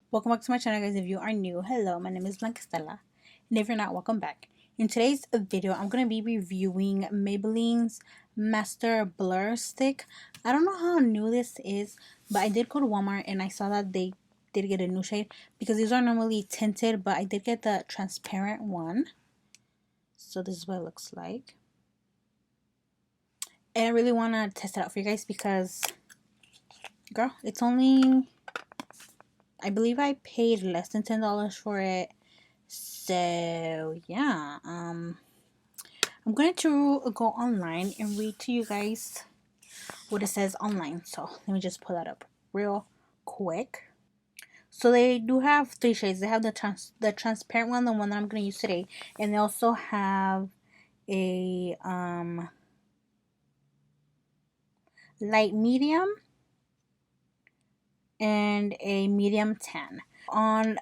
Welcome back to my channel, guys. If you are new, hello, my name is BlancaEstela, and if you're not, welcome back. In today's video, I'm going to be reviewing Maybelline's Master Blur Stick. I don't know how new this is, but I did go to Walmart and I saw that they did get a new shade because these are normally tinted, but I did get the transparent one. So this is what it looks like. And I really want to test it out for you guys because, girl, it's only... I believe I paid less than $10 for it. So yeah, I'm going to go online and read to you guys what it says online. So let me just pull that up real quick. So they do have three shades. They have the transparent one, the one that I'm going to use today, and they also have a light medium and a medium tan. On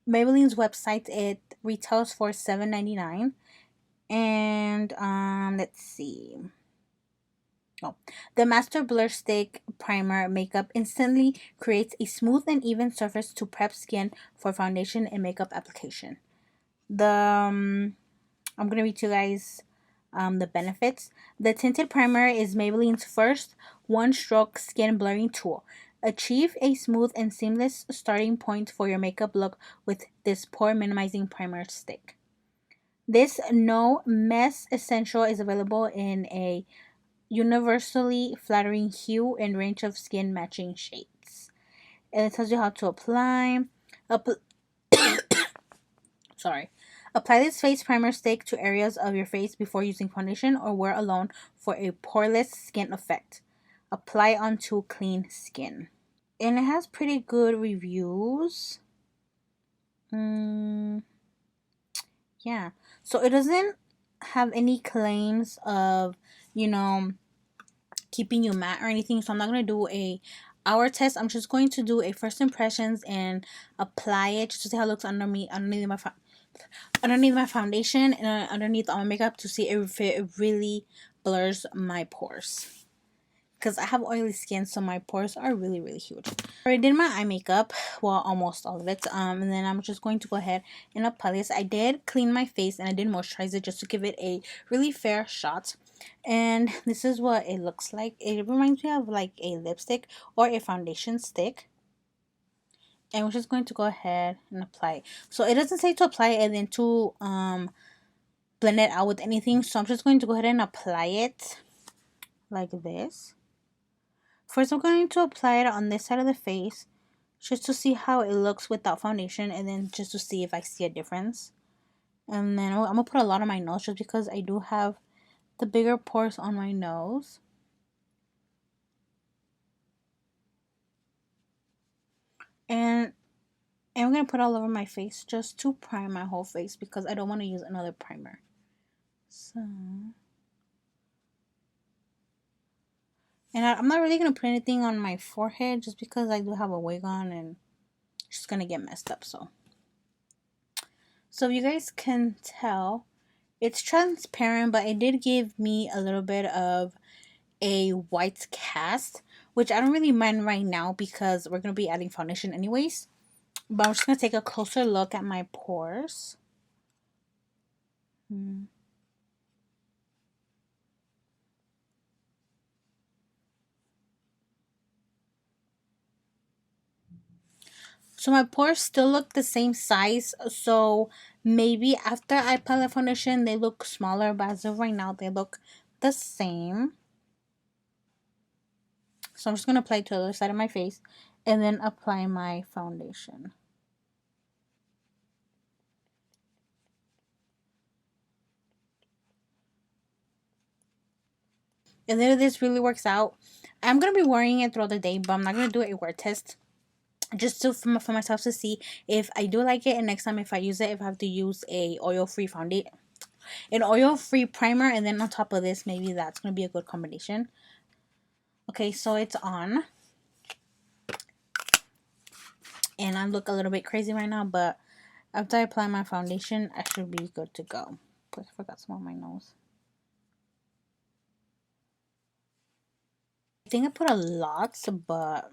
Maybelline's website, it retails for $7.99. And let's see. Oh, the Master Blur Stick Primer Makeup instantly creates a smooth and even surface to prep skin for foundation and makeup application. I'm gonna read to you guys the benefits. The tinted primer is Maybelline's first one-stroke skin blurring tool. Achieve a smooth and seamless starting point for your makeup look with this pore minimizing primer stick. This no mess essential is available in a universally flattering hue and range of skin matching shades. And it tells you how to apply. Sorry. Apply this face primer stick to areas of your face before using foundation or wear alone for a poreless skin effect. Apply onto clean skin. And it has pretty good reviews. Yeah. So it doesn't have any claims of, keeping you matte or anything. So I'm not going to do a hour test. I'm just going to do a first impressions and apply it just to see how it looks underneath my foundation and underneath all my makeup to see if it really blurs my pores. Because I have oily skin, so my pores are really, really huge. I already did my eye makeup, well, almost all of it. And then I'm just going to go ahead and apply this. I did clean my face and I did moisturize it just to give it a really fair shot. And this is what it looks like. It reminds me of like a lipstick or a foundation stick. And we're just going to go ahead and apply. So it doesn't say to apply it and then to blend it out with anything. So I'm just going to go ahead and apply it like this. First, I'm going to apply it on this side of the face just to see how it looks without foundation and then just to see if I see a difference. And then I'm going to put a lot on my nose just because I do have the bigger pores on my nose. And I'm going to put all over my face just to prime my whole face because I don't want to use another primer. So... And I'm not really going to put anything on my forehead just because I do have a wig on and it's just going to get messed up. So you guys can tell, it's transparent, but it did give me a little bit of a white cast, which I don't really mind right now because we're going to be adding foundation anyways. But I'm just going to take a closer look at my pores. So my pores still look the same size, so maybe after I apply the foundation they look smaller, but as of right now they look the same. So I'm just going to apply it to the other side of my face and then apply my foundation. And then if this really works out, I'm going to be wearing it throughout the day, but I'm not going to do a wear test. Just for myself to see if I do like it, and next time if I use it, if I have to use a oil-free foundation, an oil-free primer, and then on top of this, maybe that's going to be a good combination. Okay, so it's on. And I look a little bit crazy right now, but after I apply my foundation, I should be good to go. But I forgot some on my nose. I think I put a lot, but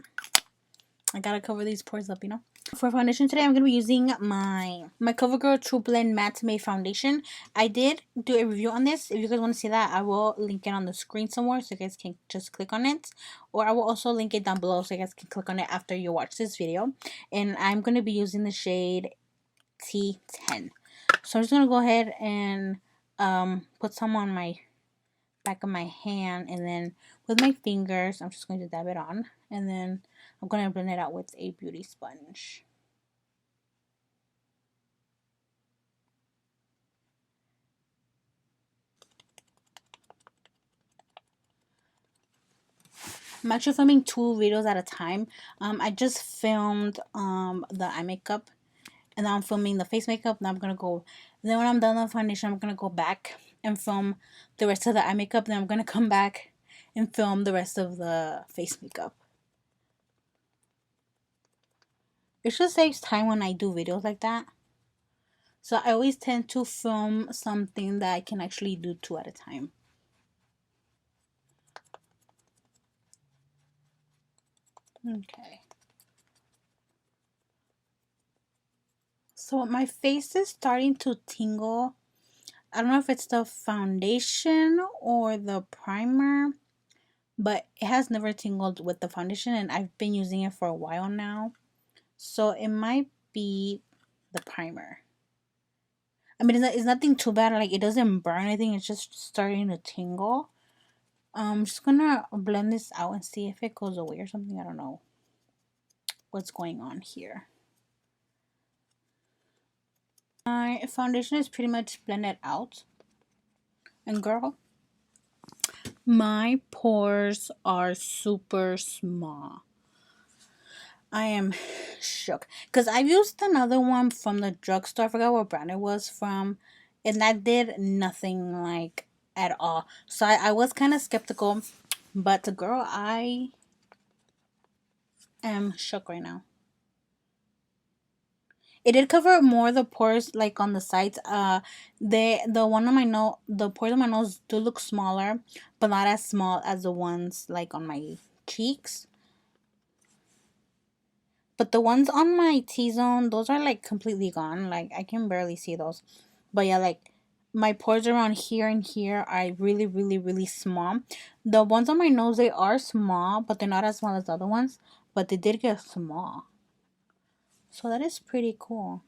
I gotta cover these pores up, For foundation today, I'm going to be using my CoverGirl True Blend Matte Made Foundation. I did do a review on this. If you guys want to see that, I will link it on the screen somewhere so you guys can just click on it. Or I will also link it down below so you guys can click on it after you watch this video. And I'm going to be using the shade T10. So I'm just going to go ahead and put some on my back of my hand, and then with my fingers I'm just going to dab it on, and then I'm going to blend it out with a beauty sponge. I'm actually filming 2 videos at a time. I just filmed the eye makeup, and now I'm filming the face makeup. Now I'm gonna go, then when I'm done with the foundation, I'm gonna go back and film the rest of the eye makeup. Then I'm gonna come back and film the rest of the face makeup. It just saves time when I do videos like that. So I always tend to film something that I can actually do 2 at a time. Okay. So my face is starting to tingle. I don't know if it's the foundation or the primer, but it has never tingled with the foundation, and I've been using it for a while now. So it might be the primer. I mean, it's nothing too bad. Like, it doesn't burn anything. It's just starting to tingle. I'm just gonna blend this out and see if it goes away or something. I don't know what's going on here. My foundation is pretty much blended out. And girl, my pores are super small. I am shook because I've used another one from the drugstore. I forgot what brand it was from, and that did nothing like at all. So I was kind of skeptical, but girl, I am shook right now. It did cover more of the pores, like on the sides. The one on my nose, the pores on my nose do look smaller, but not as small as the ones like on my cheeks. But the ones on my T-zone, those are like completely gone. Like, I can barely see those. But yeah, like my pores around here and here are really, really, really small. The ones on my nose, they are small, but they're not as small as the other ones. But they did get small. So that is pretty cool.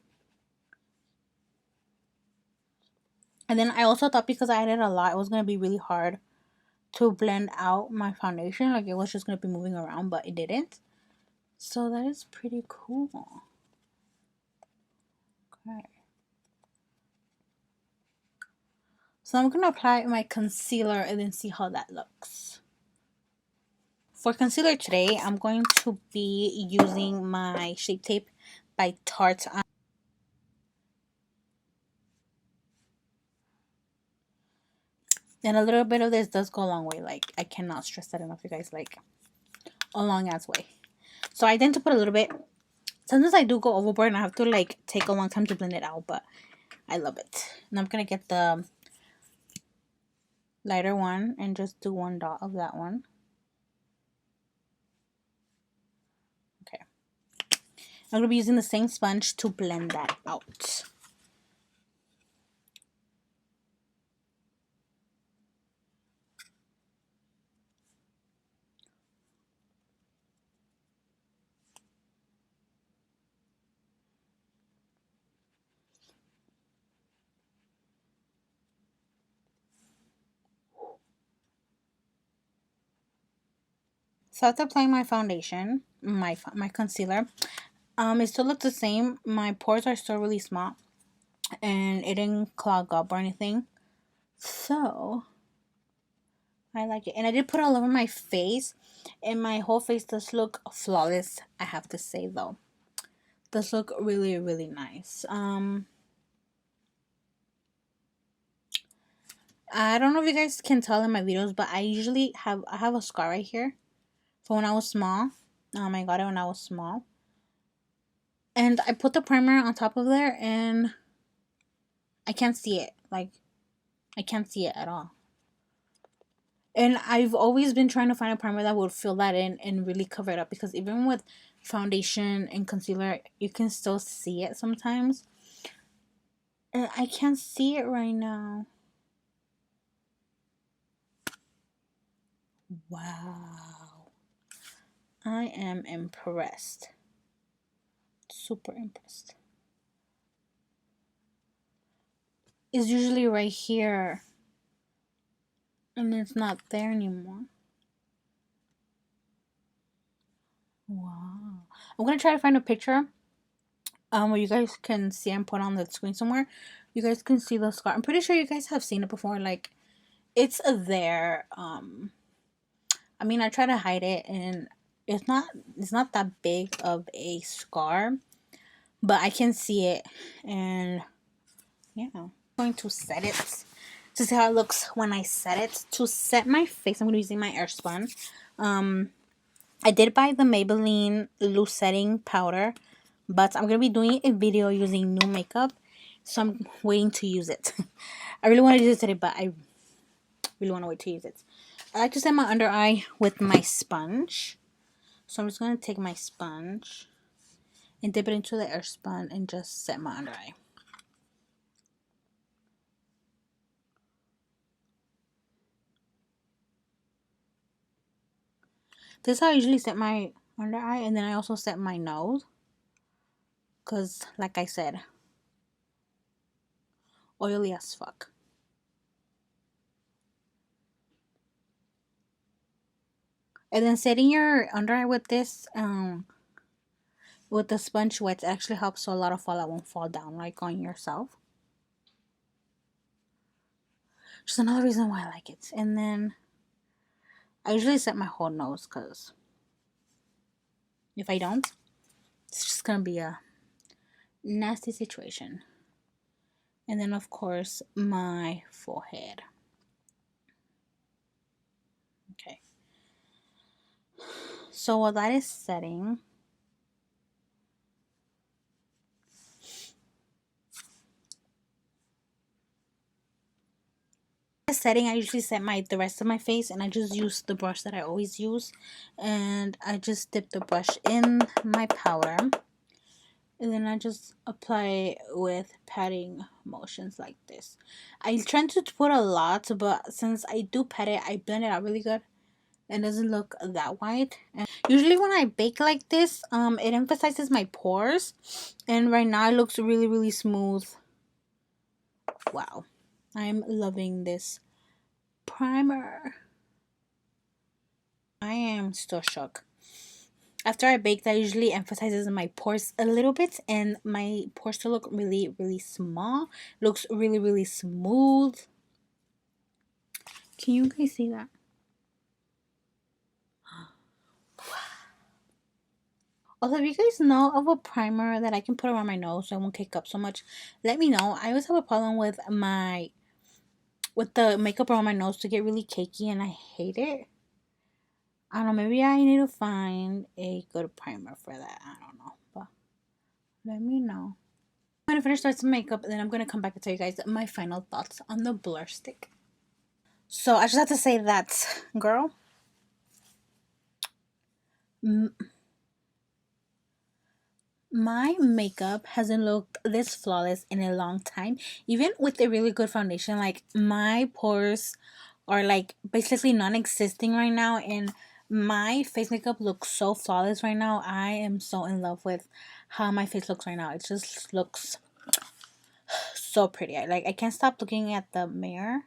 And then I also thought because I added a lot, it was going to be really hard to blend out my foundation. Like, it was just going to be moving around, but it didn't. So that is pretty cool. Okay. So I'm going to apply my concealer and then see how that looks. For concealer today, I'm going to be using my Shape Tape by Tarte. And a little bit of this does go a long way. Like, I cannot stress that enough, you guys. Like, a long ass way. So I tend to put a little bit. Sometimes I do go overboard and I have to like take a long time to blend it out, but I love it. And I'm going to get the lighter one and just do 1 dot of that one. Okay. I'm going to be using the same sponge to blend that out. So after applying my foundation, my concealer, it still looks the same. My pores are still really small, and it didn't clog up or anything. So I like it, and I did put it all over my face, and my whole face does look flawless. I have to say though, does look really, really nice. I don't know if you guys can tell in my videos, but I have a scar right here from when I was small. I got it when I was small. And I put the primer on top of there, and I can't see it. Like, I can't see it at all. And I've always been trying to find a primer that would fill that in and really cover it up. Because even with foundation and concealer, you can still see it sometimes. And I can't see it right now. Wow. I am impressed. Super impressed. It's usually right here. And it's not there anymore. Wow. I'm gonna try to find a picture where you guys can see and put on the screen somewhere. You guys can see the scar. I'm pretty sure you guys have seen it before. Like, it's there. I mean, I try to hide it, and it's not that big of a scar, but I can see it. And yeah, I'm going to set it to see how it looks when I set it. To set my face, I'm going to be using my Airspun. I did buy the Maybelline loose setting powder, but I'm going to be doing a video using new makeup, so I'm waiting to use it. I really want to use it today, but I really want to wait to use it. I like to set my under eye with my sponge. So I'm just going to take my sponge and dip it into the Airspun and just set my under eye. This is how I usually set my under eye, and then I also set my nose. Because, like I said, oily as fuck. And then setting your under eye with this, with the sponge wet, actually helps so a lot of fallout won't fall down, like on yourself. Just another reason why I like it. And then I usually set my whole nose, because if I don't, it's just gonna be a nasty situation. And then, of course, my forehead. Okay. So while that is setting, I usually set the rest of my face, and I just use the brush that I always use, and I just dip the brush in my powder, and then I just apply with patting motions like this. I try to put a lot, but since I do pat it, I blend it out really good. It doesn't look that white. And usually when I bake like this, it emphasizes my pores, and right now it looks really, really smooth. Wow, I'm loving this primer. I am still shook. After I bake, that usually emphasizes my pores a little bit, and my pores still look really, really small. Looks really, really smooth. Can you guys see that? Also, if you guys know of a primer that I can put around my nose so I won't cake up so much, let me know. I always have a problem with the makeup around my nose to get really cakey, and I hate it. I don't know, maybe I need to find a good primer for that. I don't know, but let me know. I'm going to finish with some makeup, and then I'm going to come back and tell you guys my final thoughts on the blur stick. So, I just have to say that, girl, my makeup hasn't looked this flawless in a long time. Even with a really good foundation, like, my pores are like basically non-existing right now, and my face makeup looks so flawless right now. I am so in love with how my face looks right now. It just looks so pretty. I can't stop looking at the mirror.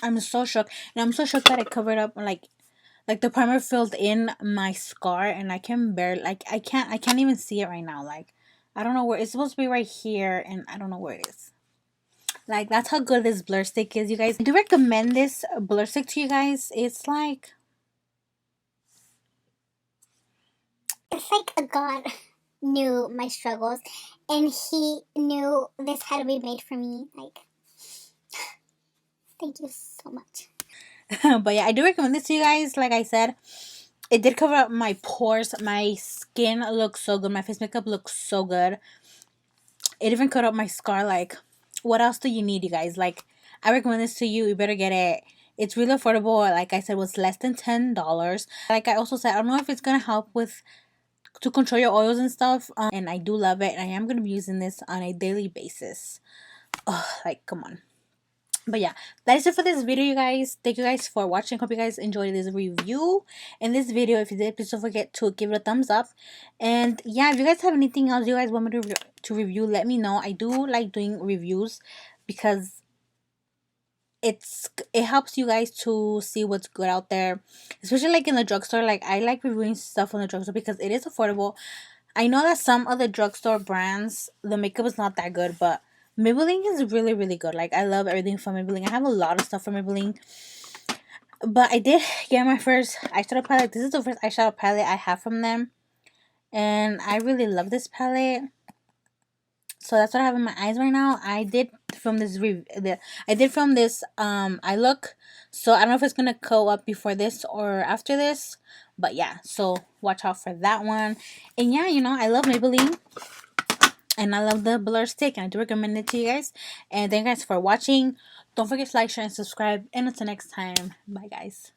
I'm so shook, and I'm so shook that I covered up like the primer filled in my scar, and I can barely, like, I can't even see it right now. Like, I don't know where it's supposed to be, right here, and I don't know where it is. Like, that's how good this blur stick is, you guys. I do recommend this blur stick to you guys. It's like a god knew my struggles, and he knew this had to be made for me. Like, thank you so much. but yeah, I do recommend this to you guys. Like I said, it did cover up my pores. My skin looks so good. My face makeup looks so good. It even covered up my scar. Like, what else do you need, you guys? Like, I recommend this to you. You better get it. It's really affordable. Like I said, it was less than $10. Like I also said, I don't know if it's gonna help with to control your oils and stuff. And I do love it. I am gonna be using this on a daily basis. Oh, like come on. But yeah, that is it for this video, you guys. Thank you guys for watching. Hope you guys enjoyed this review in this video. If you did, please don't forget to give it a thumbs up. And yeah, if you guys have anything else you guys want me to review, let me know. I do like doing reviews because it helps you guys to see what's good out there, especially like in the drugstore. Like I like reviewing stuff in the drugstore because it is affordable. I know that some other drugstore brands, the makeup is not that good, but Maybelline is really, really good. Like, I love everything from Maybelline. I have a lot of stuff from Maybelline. But I did get my first eyeshadow palette. This is the first eyeshadow palette I have from them. And I really love this palette. So that's what I have in my eyes right now. I did from this eye look. So I don't know if it's gonna go up before this or after this. But yeah, so watch out for that one. And yeah, I love Maybelline. And I love the blur stick, and I do recommend it to you guys. And thank you guys for watching. Don't forget to like, share, and subscribe. And until next time, bye guys.